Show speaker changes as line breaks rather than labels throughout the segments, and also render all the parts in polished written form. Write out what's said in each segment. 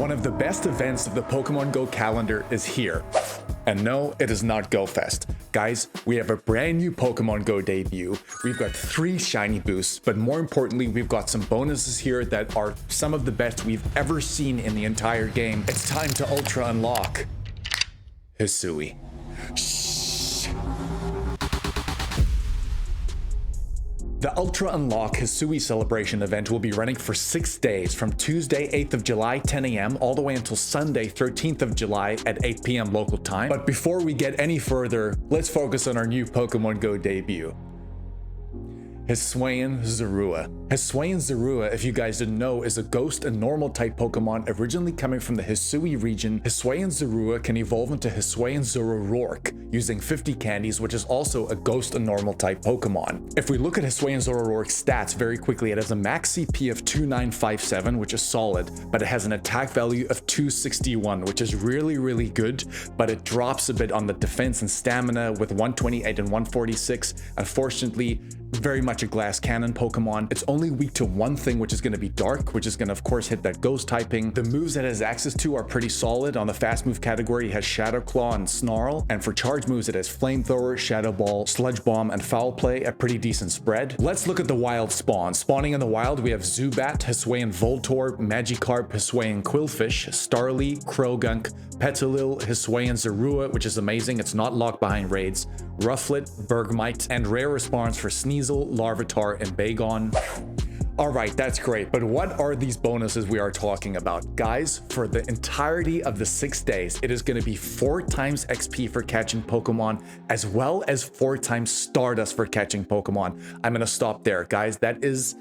One of the best events of the Pokemon Go calendar is here. And no, it is not GoFest. Guys, we have a brand new Pokemon Go debut. We've got 3 shiny boosts, but more importantly, we've got some bonuses here that are some of the best we've ever seen in the entire game. It's time to Ultra Unlock Hisui. The Ultra Unlock Hisui celebration event will be running for 6 days from Tuesday 8th of July 10 AM all the way until Sunday 13th of July at 8 PM local time. But before we get any further, let's focus on our new Pokemon Go debut. Hisuian Zorua. Hisuian Zorua, if you guys didn't know, is a ghost and normal type Pokemon originally coming from the Hisui region. Hisuian Zorua can evolve into Hisuian Zoroark using 50 candies, which is also a ghost and normal type Pokemon. If we look at Hisuian Zoroark's stats very quickly, it has a max CP of 2957, which is solid, but it has an attack value of 261, which is really good, but it drops a bit on the defense and stamina with 128 and 146. Unfortunately, very much a glass cannon Pokemon. It's only weak to one thing, which is going to be dark, which is going to of course hit that ghost typing. The moves it has access to are pretty solid. On the fast move category, it has Shadow Claw and Snarl, and for charge moves it has Flamethrower, Shadow Ball, Sludge Bomb, and Foul Play, a pretty decent spread. Let's look at the wild spawn. Spawning in the wild, we have Zubat, Hisuian Voltorb, Magikarp, Hisuian Qwilfish, Starly, Krogunk, Petilil, Hisuian Zorua, which is amazing, it's not locked behind raids, Rufflet, Bergmite, and rare spawns for Sneasel, Larvitar, and Bagon. Alright, that's great, but what are these bonuses we are talking about? Guys, for the entirety of the 6 days, it is going to be 4 times XP for catching Pokemon, as well as 4 times Stardust for catching Pokemon. I'm going to stop there, guys. That is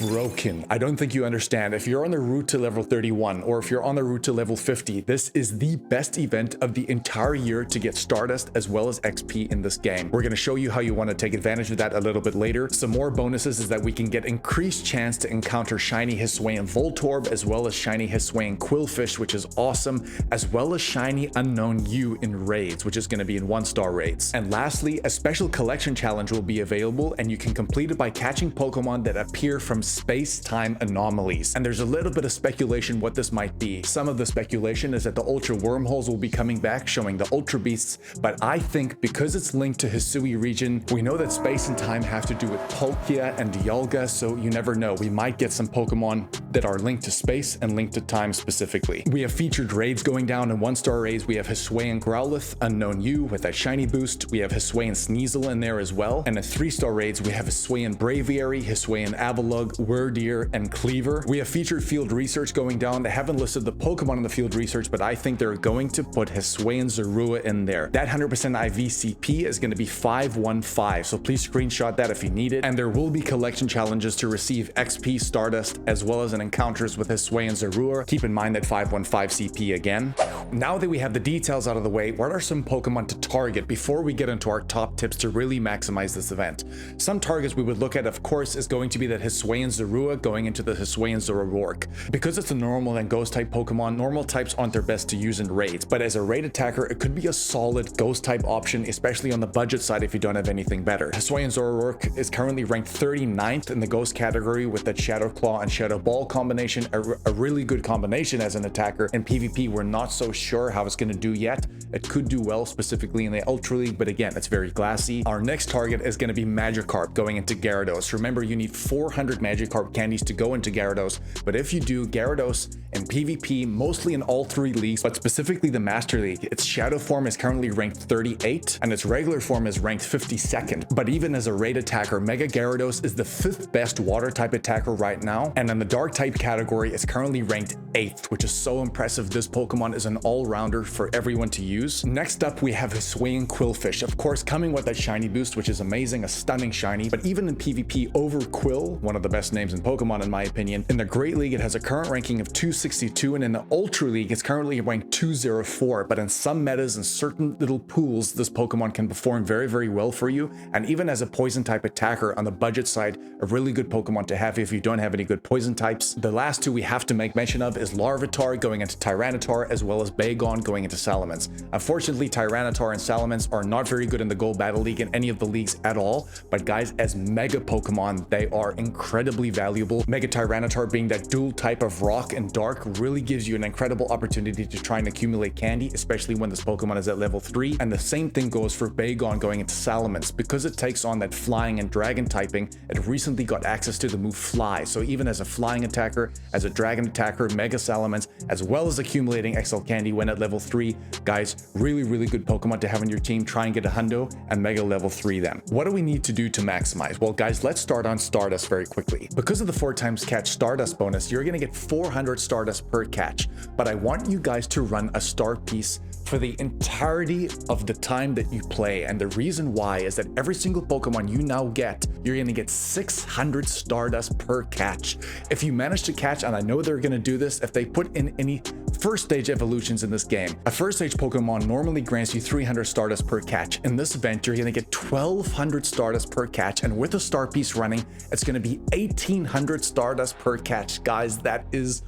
broken. I don't think you understand. If you're on the route to level 31 or if you're on the route to level 50, this is the best event of the entire year to get Stardust as well as XP in this game. We're going to show you how you want to take advantage of that a little bit later. Some more bonuses is that we can get increased chance to encounter shiny Hisuian Voltorb as well as shiny Hisuian Qwilfish, which is awesome, as well as shiny Unown U in raids, which is going to be in 1-star raids. And lastly, a special collection challenge will be available, and you can complete it by catching Pokemon that appear from space-time anomalies. And there's a little bit of speculation what this might be. Some of the speculation is that the Ultra Wormholes will be coming back, showing the Ultra Beasts, but I think because it's linked to Hisui region, we know that space and time have to do with Palkia and Dialga, so you never know. We might get some Pokemon that are linked to space and linked to time specifically. We have featured raids going down. In 1-star raids, we have Hisuian Growlithe, Unown U with that shiny boost. We have Hisuian Sneasel in there as well. And in 3-star raids, we have Hisuian Braviary, Hisuian Avalugg, Wordeer, and Cleaver. We have featured field research going down. They haven't listed the Pokemon in the field research, but I think they're going to put Hisuian Zorua in there. That 100% IVCP is going to be 515, so please screenshot that if you need it. And there will be collection challenges to receive XP, Stardust, as well as an encounters with Hisuian Zorua. Keep in mind that 515 CP again. Now that we have the details out of the way, what are some Pokemon to target before we get into our top tips to really maximize this event? Some targets we would look at, of course, is going to be that Hisuian Zorua going into the Hisuian Zoroark. Because it's a normal and ghost type Pokemon, normal types aren't their best to use in raids, but as a raid attacker, it could be a solid ghost type option, especially on the budget side if you don't have anything better. Hisuian Zoroark is currently ranked 39th in the ghost category with that Shadow Claw and Shadow Ball combination, a really good combination as an attacker. In PvP, we're not so sure how it's going to do yet. It could do well specifically in the Ultra League, but again, it's very glassy. Our next target is going to be Magikarp going into Gyarados. Remember, you need 400 Magikarp candies to go into Gyarados, but if you do, Gyarados in PvP, mostly in all 3 leagues, but specifically the Master League, its Shadow form is currently ranked 38 and its regular form is ranked 52nd. But even as a raid attacker, Mega Gyarados is the 5th best water type attacker right now, and in the dark type category, it's currently ranked 8th, which is so impressive. This Pokemon is an all-rounder for everyone to use. Next up, we have Hisuian Qwilfish, of course coming with that shiny boost, which is amazing, a stunning shiny, but even in PvP over Quill, one of the best names in Pokemon in my opinion. In the Great League, it has a current ranking of 262, and in the Ultra League, it's currently ranked 204, but in some metas and certain little pools, this Pokemon can perform very well for you, and even as a poison type attacker on the budget side, a really good Pokemon to have if you don't have any good poison types. The last 2 we have to make mention of is Larvitar going into Tyranitar, as well as Bagon going into Salamence. Unfortunately, Tyranitar and Salamence are not very good in the Gold Battle League in any of the leagues at all, but guys, as mega Pokemon, they are incredible incredibly valuable. Mega Tyranitar being that dual type of rock and dark really gives you an incredible opportunity to try and accumulate candy, especially when this Pokemon is at level 3. And the same thing goes for Bagon going into Salamence. Because it takes on that flying and dragon typing, it recently got access to the move Fly. So even as a flying attacker, as a dragon attacker, Mega Salamence, as well as accumulating XL candy when at level 3, guys, really good Pokemon to have on your team. Try and get a hundo and Mega level 3 them. What do we need to do to maximize? Well, guys, let's start on Stardust very quickly. Because of the 4x catch Stardust bonus, you're gonna get 400 Stardust per catch. But I want you guys to run a star piece for the entirety of the time that you play. And the reason why is that every single Pokemon you now get, you're gonna get 600 Stardust per catch. If you manage to catch, and I know they're gonna do this, if they put in any first stage evolutions in this game, a first stage Pokemon normally grants you 300 Stardust per catch. In this event, you're gonna get 1200 Stardust per catch, and with a star piece running, it's gonna be 1800 Stardust per catch. Guys, that is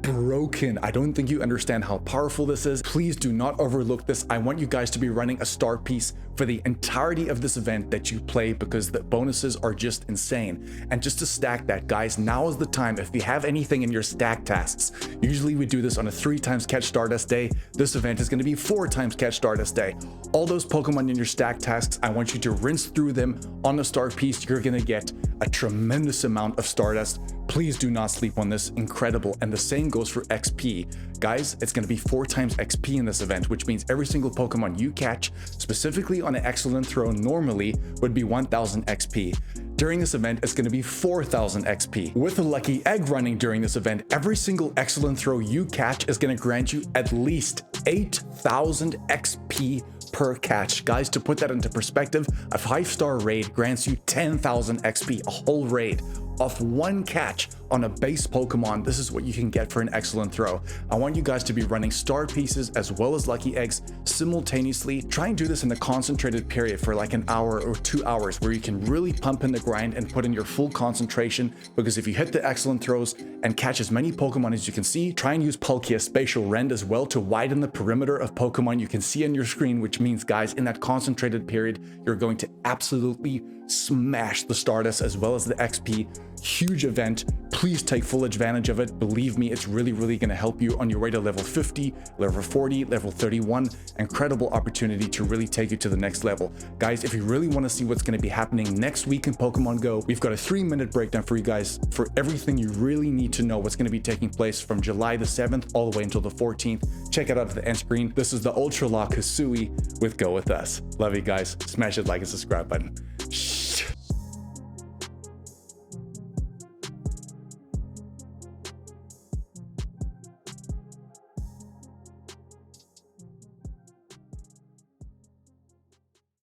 broken. I don't think you understand how powerful this is. Please do not overlook this. I want you guys to be running a star piece for the entirety of this event that you play, because the bonuses are just insane. And just to stack that, guys, now is the time. If you have anything in your stack tasks, usually we do this on a 3x catch Stardust day. This event is going to be 4x catch Stardust day. All those Pokemon in your stack tasks, I want you to rinse through them on the star piece. You're going to get a tremendous amount of Stardust. Please do not sleep on this. Incredible. And the same goes for XP. Guys, it's going to be 4x XP in this event, which means every single Pokemon you catch, specifically on an excellent throw, normally would be 1000 XP. During this event, it's going to be 4000 XP. With a lucky egg running during this event, every single excellent throw you catch is going to grant you at least 8000 XP per catch. Guys, to put that into perspective, a 5-star raid grants you 10,000 XP, a whole raid off one catch on a base Pokemon. This is what you can get for an excellent throw. I want you guys to be running star pieces as well as lucky eggs simultaneously. Try and do this in a concentrated period for like an hour or 2 hours, where you can really pump in the grind and put in your full concentration, because if you hit the excellent throws and catch as many Pokemon as you can see, try and use Palkia Spatial Rend as well to widen the perimeter of Pokemon you can see on your screen, which means, guys, in that concentrated period, you're going to absolutely smash the Stardust as well as the XP. Huge event. Please take full advantage of it. Believe me, it's really going to help you on your way to level 50, level 40, level 31. Incredible opportunity to really take you to the next level. Guys, if you really want to see what's going to be happening next week in Pokemon Go, we've got a 3-minute breakdown for you guys for everything you really need to know what's going to be taking place from July the 7th all the way until the 14th. Check it out at the end screen. This is the Ultra Unlock Hisui with Go With Us. Love you guys. Smash that like and subscribe button.